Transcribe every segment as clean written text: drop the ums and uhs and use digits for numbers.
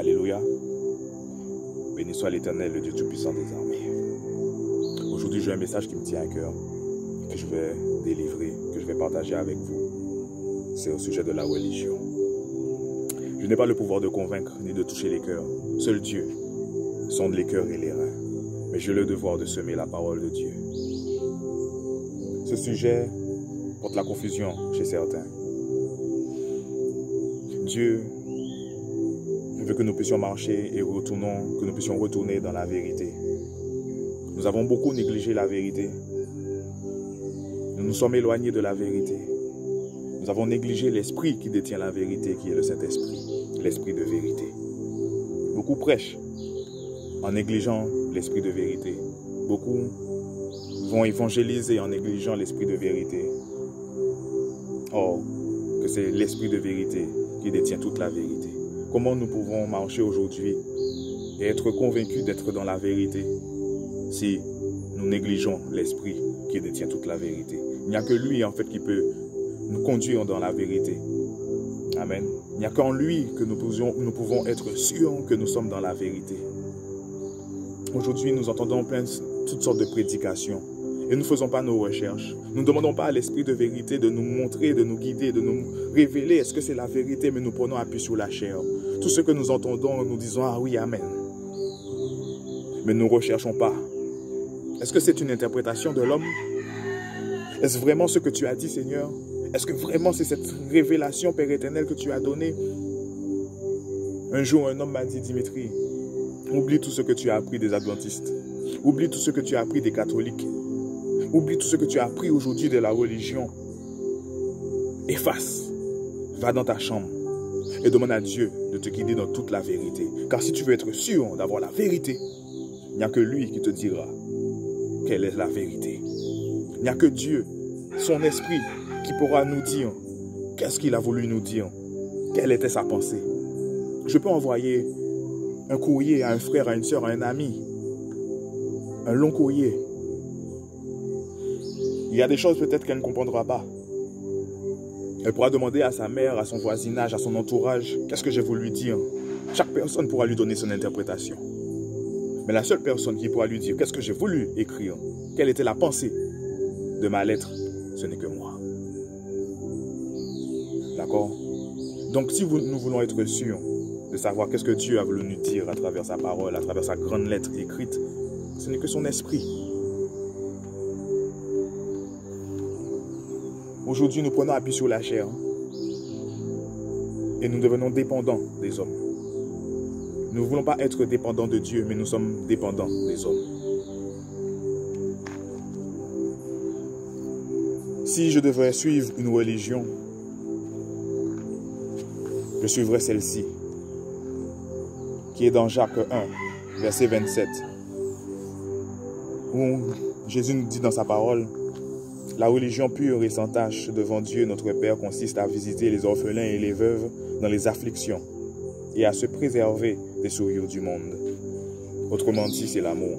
Alléluia. Béni soit l'Éternel, le Dieu Tout-Puissant des armées. Aujourd'hui, j'ai un message qui me tient à cœur, que je vais délivrer, que je vais partager avec vous. C'est au sujet de la religion. Je n'ai pas le pouvoir de convaincre ni de toucher les cœurs. Seul Dieu sonde les cœurs et les reins. Mais j'ai le devoir de semer la parole de Dieu. Ce sujet porte la confusion chez certains. Dieu veut que nous puissions marcher et que nous puissions retourner dans la vérité. Nous avons beaucoup négligé la vérité. Nous nous sommes éloignés de la vérité. Nous avons négligé l'esprit qui détient la vérité, qui est le Saint-Esprit, l'esprit de vérité. Beaucoup prêchent en négligeant l'esprit de vérité. Beaucoup vont évangéliser en négligeant l'esprit de vérité. Or, que c'est l'esprit de vérité qui détient toute la vérité. Comment nous pouvons marcher aujourd'hui et être convaincus d'être dans la vérité si nous négligeons l'esprit qui détient toute la vérité? Il n'y a que lui en fait qui peut nous conduire dans la vérité. Amen. Il n'y a qu'en lui que nous pouvons être sûrs que nous sommes dans la vérité. Aujourd'hui, nous entendons toutes sortes de prédications et nous ne faisons pas nos recherches. Nous ne demandons pas à l'esprit de vérité de nous montrer, de nous guider, de nous révéler est-ce que c'est la vérité, mais nous prenons appui sur la chair. Tout ce que nous entendons, nous disons « Ah oui, Amen ». Mais nous ne recherchons pas. Est-ce que c'est une interprétation de l'homme? Est-ce vraiment ce que tu as dit, Seigneur? Est-ce que vraiment c'est cette révélation, Père éternel, que tu as donnée? Un jour, un homme m'a dit, Dimitri, oublie tout ce que tu as appris des adventistes. Oublie tout ce que tu as appris des catholiques. Oublie tout ce que tu as appris aujourd'hui de la religion. Efface. Va dans ta chambre et demande à Dieu de te guider dans toute la vérité. Car si tu veux être sûr d'avoir la vérité, il n'y a que lui qui te dira quelle est la vérité. Il n'y a que Dieu, son esprit, qui pourra nous dire qu'est-ce qu'il a voulu nous dire, quelle était sa pensée. Je peux envoyer un courrier à un frère, à une soeur, à un ami, un long courrier. Il y a des choses peut-être qu'elle ne comprendra pas. Elle pourra demander à sa mère, à son voisinage, à son entourage, qu'est-ce que j'ai voulu dire. Chaque personne pourra lui donner son interprétation. Mais la seule personne qui pourra lui dire qu'est-ce que j'ai voulu écrire, quelle était la pensée de ma lettre, ce n'est que moi. D'accord? Donc si nous voulons être sûrs de savoir qu'est-ce que Dieu a voulu nous dire à travers sa parole, à travers sa grande lettre écrite, ce n'est que son esprit. Aujourd'hui, nous prenons appui sur la chair et nous devenons dépendants des hommes. Nous ne voulons pas être dépendants de Dieu, mais nous sommes dépendants des hommes. Si je devrais suivre une religion, je suivrais celle-ci, qui est dans Jacques 1, verset 27, où Jésus nous dit dans sa parole, « La religion pure et sans tache devant Dieu notre Père consiste à visiter les orphelins et les veuves dans les afflictions et à se préserver des souillures du monde. » Autrement dit, c'est l'amour.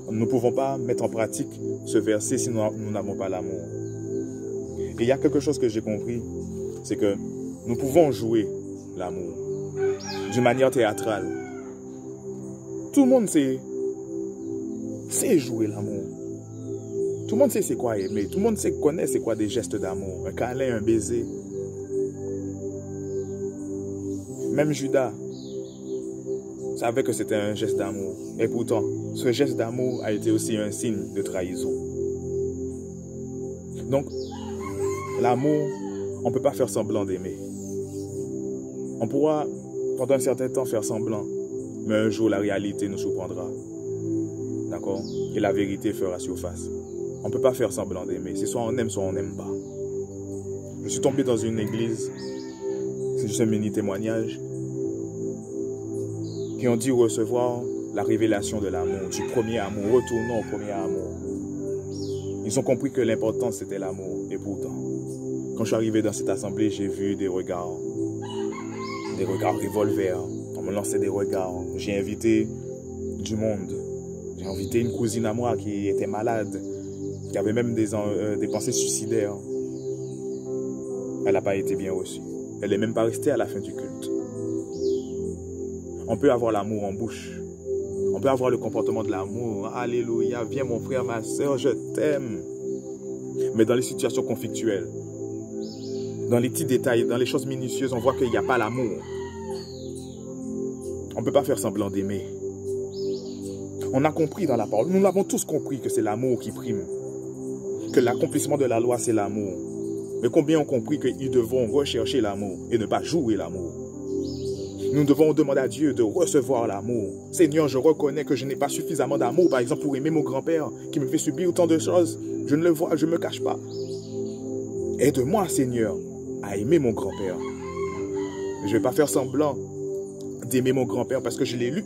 Nous ne pouvons pas mettre en pratique ce verset si nous n'avons pas l'amour. Et il y a quelque chose que j'ai compris, c'est que nous pouvons jouer l'amour d'une manière théâtrale. Tout le monde sait jouer l'amour. Tout le monde sait c'est quoi aimer. Tout le monde connaît c'est quoi des gestes d'amour. Un câlin, un baiser. Même Judas savait que c'était un geste d'amour. Et pourtant, ce geste d'amour a été aussi un signe de trahison. Donc, l'amour, on ne peut pas faire semblant d'aimer. On pourra, pendant un certain temps, faire semblant. Mais un jour, la réalité nous surprendra. D'accord? Et la vérité fera surface. On ne peut pas faire semblant d'aimer. C'est soit on aime, soit on n'aime pas. Je suis tombé dans une église, c'est juste un mini témoignage, qui ont dit recevoir la révélation de l'amour, du premier amour, retournons au premier amour. Ils ont compris que l'important c'était l'amour. Et pourtant, quand je suis arrivé dans cette assemblée, j'ai vu des regards revolver. On me lançait des regards. J'ai invité du monde. J'ai invité une cousine à moi qui était malade, qui avait même des pensées suicidaires. Elle n'a pas été bien reçue. Elle n'est même pas restée à la fin du culte. On peut avoir l'amour en bouche. On peut avoir le comportement de l'amour. Alléluia, viens mon frère, ma soeur, je t'aime. Mais dans les situations conflictuelles, dans les petits détails, dans les choses minutieuses, on voit qu'il n'y a pas l'amour. On ne peut pas faire semblant d'aimer. On a compris dans la parole, nous l'avons tous compris que c'est l'amour qui prime. Que l'accomplissement de la loi, c'est l'amour. Mais combien ont compris qu'ils devront rechercher l'amour et ne pas jouer l'amour? Nous devons demander à Dieu de recevoir l'amour. Seigneur, je reconnais que je n'ai pas suffisamment d'amour, par exemple, pour aimer mon grand-père qui me fait subir autant de choses. Je ne le vois, je ne me cache pas. Aide-moi, Seigneur, à aimer mon grand-père. Je ne vais pas faire semblant d'aimer mon grand-père parce que je l'ai lu.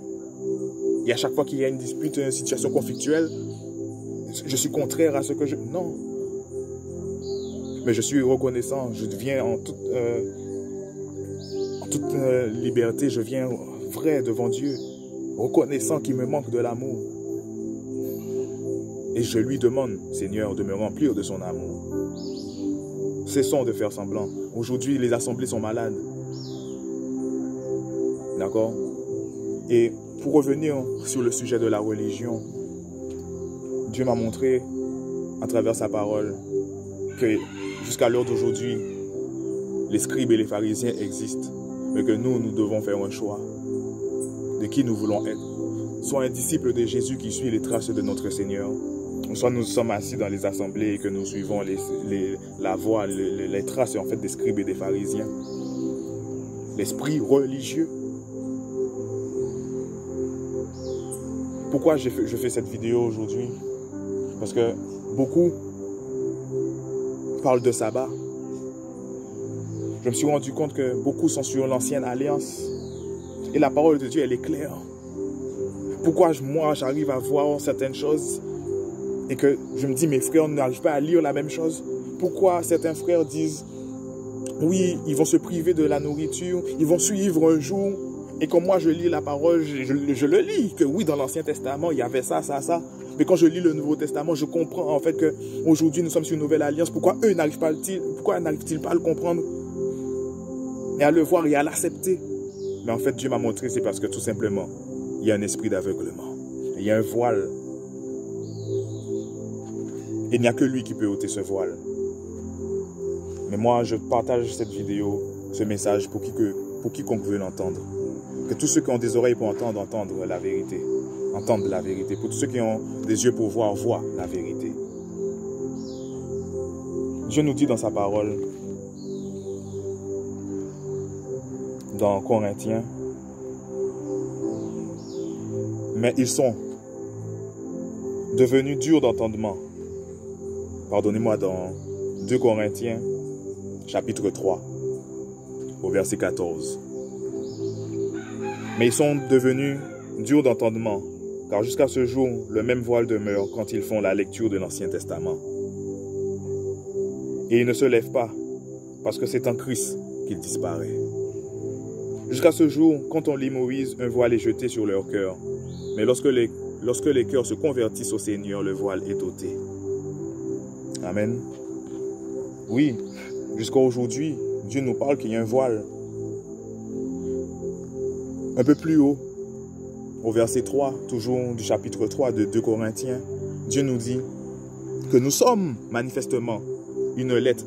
Et à chaque fois qu'il y a une dispute, une situation conflictuelle, je suis contraire à ce que je... Non. Mais je suis reconnaissant, je viens en toute liberté, je viens vrai devant Dieu, reconnaissant qu'il me manque de l'amour. Et je lui demande, Seigneur, de me remplir de son amour. Cessons de faire semblant. Aujourd'hui, les assemblées sont malades. D'accord? Et pour revenir sur le sujet de la religion, Dieu m'a montré, à travers sa parole, que jusqu'à l'heure d'aujourd'hui, les scribes et les pharisiens existent, mais que nous devons faire un choix de qui nous voulons être. Soit un disciple de Jésus qui suit les traces de notre Seigneur, soit nous sommes assis dans les assemblées et que nous suivons la voie, les traces en fait des scribes et des pharisiens. L'esprit religieux. Pourquoi je fais cette vidéo aujourd'hui? Parce que beaucoup parlent de sabbat. Je me suis rendu compte que beaucoup sont sur l'ancienne alliance. Et la parole de Dieu, elle est claire. Pourquoi moi, j'arrive à voir certaines choses et que je me dis, mes frères n'arrivent pas à lire la même chose? Pourquoi certains frères disent, oui, ils vont se priver de la nourriture, ils vont suivre un jour. Et quand moi, je lis la parole, je le lis, que oui, dans l'Ancien Testament, il y avait ça, ça, ça. Mais quand je lis le Nouveau Testament, je comprends en fait qu'aujourd'hui, nous sommes sur une nouvelle alliance. Pourquoi eux n'arrivent pas à le comprendre et à le voir et à l'accepter? Mais en fait, Dieu m'a montré, c'est parce que tout simplement, il y a un esprit d'aveuglement. Il y a un voile. Et il n'y a que lui qui peut ôter ce voile. Mais moi, je partage cette vidéo, ce message pour quiconque veut l'entendre. Que tous ceux qui ont des oreilles pour entendre la vérité. Entendre la vérité. Pour tous ceux qui ont des yeux pour voir, voient la vérité. Dieu nous dit dans sa parole, dans Corinthiens, mais ils sont devenus durs d'entendement. Pardonnez-moi, dans 2 Corinthiens, chapitre 3, au verset 14. Mais ils sont devenus durs d'entendement, car jusqu'à ce jour, le même voile demeure quand ils font la lecture de l'Ancien Testament. Et ils ne se lèvent pas, parce que c'est en Christ qu'il disparaît. Jusqu'à ce jour, quand on lit Moïse, un voile est jeté sur leur cœur. Mais lorsque les cœurs se convertissent au Seigneur, le voile est ôté. Amen. Oui, jusqu'à aujourd'hui, Dieu nous parle qu'il y a un voile. Un peu plus haut, au verset 3, toujours du chapitre 3 de 2 Corinthiens, Dieu nous dit que nous sommes manifestement une lettre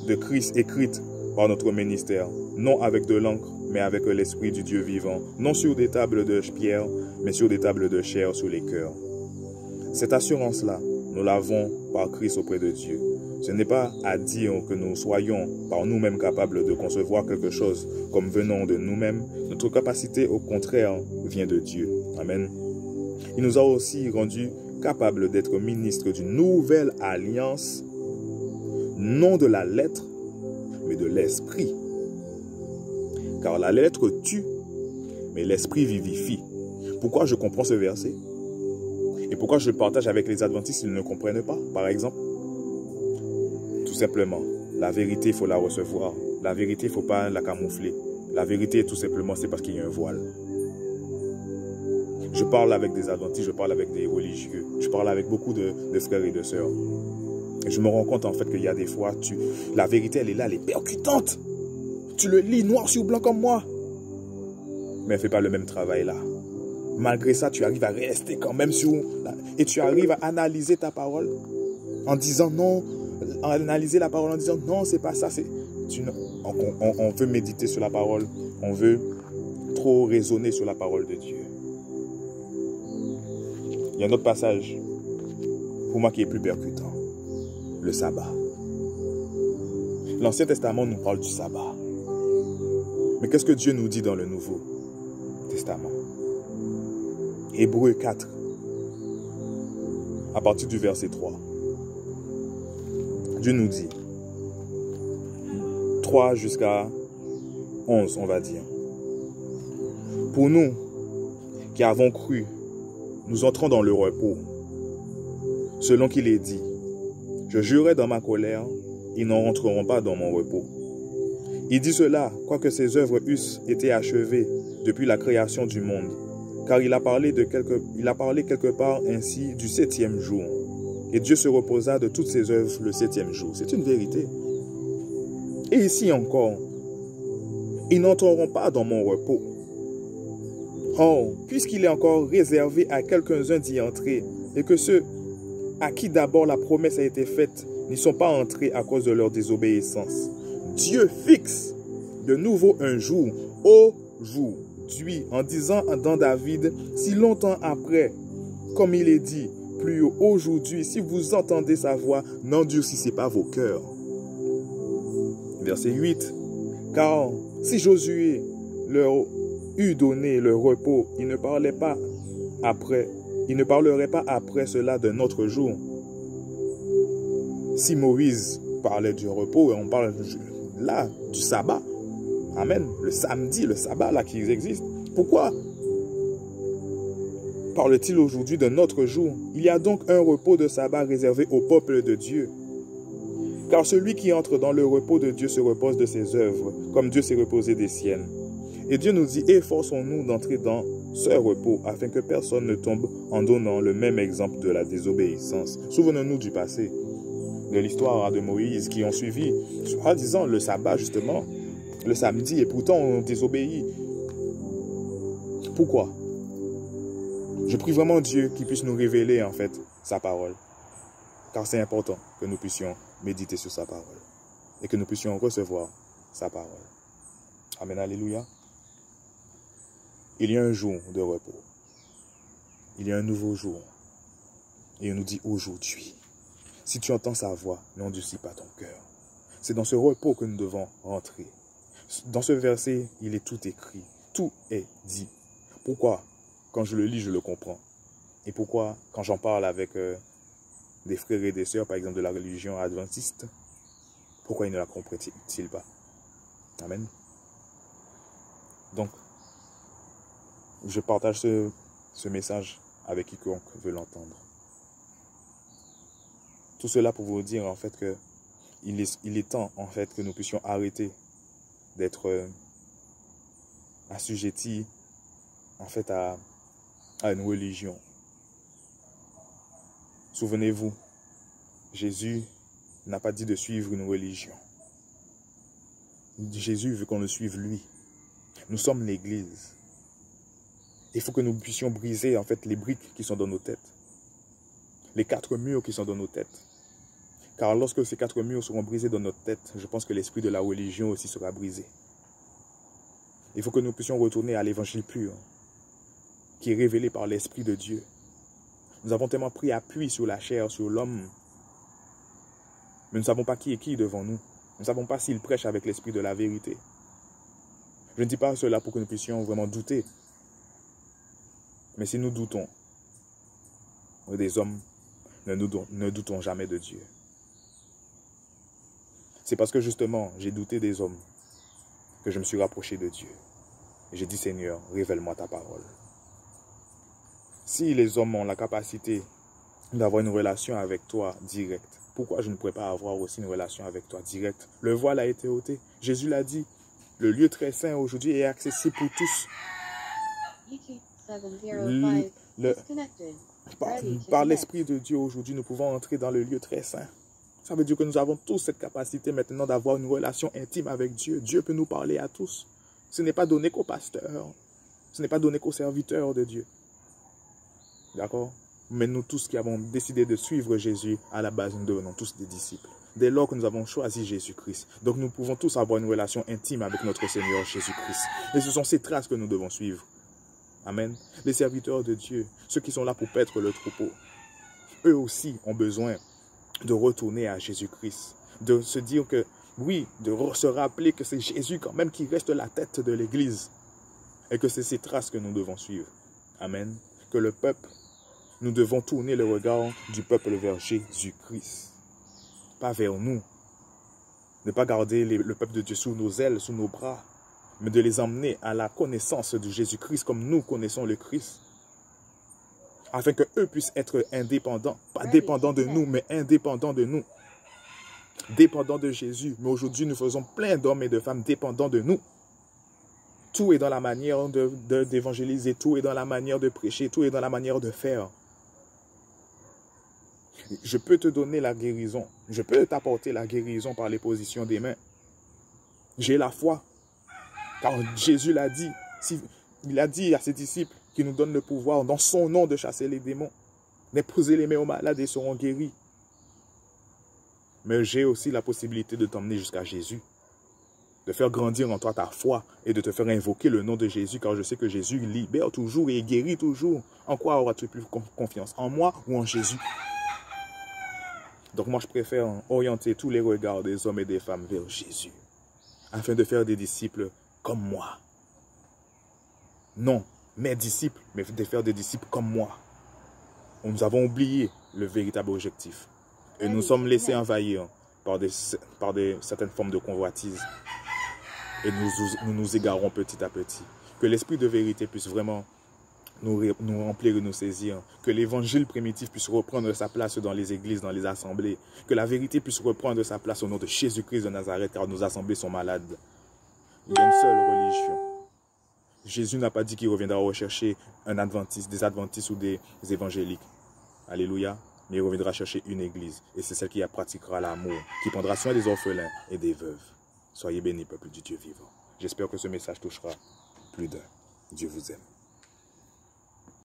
de Christ écrite par notre ministère, non avec de l'encre, mais avec l'esprit du Dieu vivant, non sur des tables de pierre, mais sur des tables de chair sur les cœurs. Cette assurance-là, nous l'avons par Christ auprès de Dieu. Ce n'est pas à dire que nous soyons par nous-mêmes capables de concevoir quelque chose comme venant de nous-mêmes. Notre capacité, au contraire, vient de Dieu. Amen. Il nous a aussi rendus capables d'être ministres d'une nouvelle alliance, non de la lettre, mais de l'esprit. Car la lettre tue, mais l'esprit vivifie. Pourquoi je comprends ce verset? Et pourquoi je le partage avec les adventistes s'ils ne comprennent pas, par exemple? Tout simplement, la vérité, il faut la recevoir. La vérité, il ne faut pas la camoufler. La vérité, tout simplement, c'est parce qu'il y a un voile. Je parle avec des adventistes, je parle avec des religieux, je parle avec beaucoup de frères et de sœurs. Et je me rends compte en fait qu'il y a des fois, la vérité, elle est là, elle est percutante. Tu le lis noir sur blanc comme moi. mais elle ne fait pas le même travail là. Malgré ça, tu arrives à rester quand même et tu arrives à analyser ta parole en disant non, analyser la parole en disant non, c'est pas ça. On veut méditer sur la parole, on veut trop raisonner sur la parole de Dieu. Il y a un autre passage, pour moi qui est plus percutant, le sabbat. L'Ancien Testament nous parle du sabbat. Mais qu'est-ce que Dieu nous dit dans le Nouveau Testament? Hébreux 4, à partir du verset 3. Dieu nous dit, 3 jusqu'à 11, on va dire. Pour nous qui avons cru, nous entrons dans le repos, selon qu'il est dit, je jurai dans ma colère, ils n'en rentreront pas dans mon repos. Il dit cela, quoique ses œuvres eussent été achevées depuis la création du monde, car il a parlé quelque part ainsi du 7e jour. Et Dieu se reposa de toutes ses œuvres le 7e jour. C'est une vérité. Et ici encore, ils n'entreront pas dans mon repos. Oh, puisqu'il est encore réservé à quelques-uns d'y entrer, et que ceux à qui d'abord la promesse a été faite n'y sont pas entrés à cause de leur désobéissance. Dieu fixe de nouveau un jour, aujourd'hui, en disant dans David, si longtemps après, comme il est dit plus haut, aujourd'hui, si vous entendez sa voix, n'endurcissez pas vos cœurs. Verset 8, car si Josué leur eût donné le repos, il ne parlerait pas après cela d'un autre jour. Si Moïse parlait du repos, et on parle là du sabbat, amen, le samedi, le sabbat là qui existe, pourquoi parle-t-il aujourd'hui d'un autre jour? Il y a donc un repos de sabbat réservé au peuple de Dieu. Car celui qui entre dans le repos de Dieu se repose de ses œuvres, comme Dieu s'est reposé des siennes. Et Dieu nous dit, efforçons-nous d'entrer dans ce repos, afin que personne ne tombe en donnant le même exemple de la désobéissance. Souvenons-nous du passé, de l'histoire de Moïse, qui ont suivi, soi-disant, le sabbat, justement, le samedi, et pourtant on désobéit. Pourquoi? Je prie vraiment Dieu qu'il puisse nous révéler, en fait, sa parole. Car c'est important que nous puissions méditer sur sa parole et que nous puissions recevoir sa parole. Amen, alléluia. Il y a un jour de repos. Il y a un nouveau jour. Et il nous dit aujourd'hui, si tu entends sa voix, n'endurcis pas ton cœur. C'est dans ce repos que nous devons rentrer. Dans ce verset, il est tout écrit. Tout est dit. Pourquoi? Quand je le lis, je le comprends. Et pourquoi, quand j'en parle avec des frères et des sœurs, par exemple de la religion adventiste, pourquoi ils ne la comprennent-ils pas? Amen. Donc, je partage ce message avec quiconque veut l'entendre. Tout cela pour vous dire en fait que il est temps en fait que nous puissions arrêter d'être assujettis en fait à une religion. Souvenez-vous, Jésus n'a pas dit de suivre une religion. Jésus veut qu'on le suive lui. Nous sommes l'Église. Il faut que nous puissions briser en fait les briques qui sont dans nos têtes. Les 4 murs qui sont dans nos têtes. Car lorsque ces 4 murs seront brisés dans notre tête, je pense que l'esprit de la religion aussi sera brisé. Il faut que nous puissions retourner à l'évangile pur, qui est révélé par l'Esprit de Dieu. Nous avons tellement pris appui sur la chair, sur l'homme, mais nous ne savons pas qui est qui devant nous. Nous ne savons pas s'il prêche avec l'esprit de la vérité. Je ne dis pas cela pour que nous puissions vraiment douter. Mais si nous doutons des hommes, ne doutons jamais de Dieu. C'est parce que justement, j'ai douté des hommes que je me suis rapproché de Dieu. Et j'ai dit, Seigneur, révèle-moi ta parole. Si les hommes ont la capacité d'avoir une relation avec toi directe, pourquoi je ne pourrais pas avoir aussi une relation avec toi directe? Le voile a été ôté. Jésus l'a dit. Le lieu très saint aujourd'hui est accessible pour tous. Par l'Esprit de Dieu aujourd'hui, nous pouvons entrer dans le lieu très saint. Ça veut dire que nous avons tous cette capacité maintenant d'avoir une relation intime avec Dieu. Dieu peut nous parler à tous. Ce n'est pas donné qu'aux pasteurs. Ce n'est pas donné qu'aux serviteurs de Dieu. D'accord? Mais nous tous qui avons décidé de suivre Jésus, à la base, nous devenons tous des disciples. Dès lors que nous avons choisi Jésus-Christ. Donc nous pouvons tous avoir une relation intime avec notre Seigneur Jésus-Christ. Et ce sont ces traces que nous devons suivre. Amen. Les serviteurs de Dieu, ceux qui sont là pour paître le troupeau, eux aussi ont besoin de retourner à Jésus-Christ. De se dire que, oui, de se rappeler que c'est Jésus quand même qui reste la tête de l'Église. Et que c'est ces traces que nous devons suivre. Amen. Que le peuple, nous devons tourner le regard du peuple vers Jésus-Christ. Pas vers nous. Ne pas garder le peuple de Dieu sous nos ailes, sous nos bras, mais de les emmener à la connaissance de Jésus-Christ comme nous connaissons le Christ. Afin qu'eux puissent être indépendants. Pas dépendants de nous, mais indépendants de nous. Dépendants de Jésus. Mais aujourd'hui, nous faisons plein d'hommes et de femmes dépendants de nous. Tout est dans la manière d'évangéliser, tout est dans la manière de prêcher, tout est dans la manière de faire. Je peux te donner la guérison. Je peux t'apporter la guérison par les positions des mains. J'ai la foi. Car Jésus l'a dit. Il a dit à ses disciples qu'il nous donne le pouvoir dans son nom de chasser les démons. D'imposer les mains aux malades et ils seront guéris. Mais j'ai aussi la possibilité de t'emmener jusqu'à Jésus. De faire grandir en toi ta foi et de te faire invoquer le nom de Jésus, car je sais que Jésus libère toujours et guérit toujours. En quoi auras-tu plus confiance? En moi ou en Jésus? Donc moi, je préfère orienter tous les regards des hommes et des femmes vers Jésus, afin de faire des disciples comme moi. Non, mes disciples, mais de faire des disciples comme moi. Nous avons oublié le véritable objectif. Et nous sommes laissés envahir par certaines formes de convoitise. Et nous nous égarons petit à petit. Que l'esprit de vérité puisse vraiment nous remplir et nous saisir. Que l'évangile primitif puisse reprendre sa place dans les églises, dans les assemblées. Que la vérité puisse reprendre sa place au nom de Jésus-Christ de Nazareth, car nos assemblées sont malades. Il y a une seule religion. Jésus n'a pas dit qu'il reviendra rechercher un adventiste, des adventistes ou des évangéliques. Alléluia. Mais il reviendra chercher une église. Et c'est celle qui pratiquera l'amour, qui prendra soin des orphelins et des veuves. Soyez bénis, peuple du Dieu vivant. J'espère que ce message touchera plus d'un. Dieu vous aime.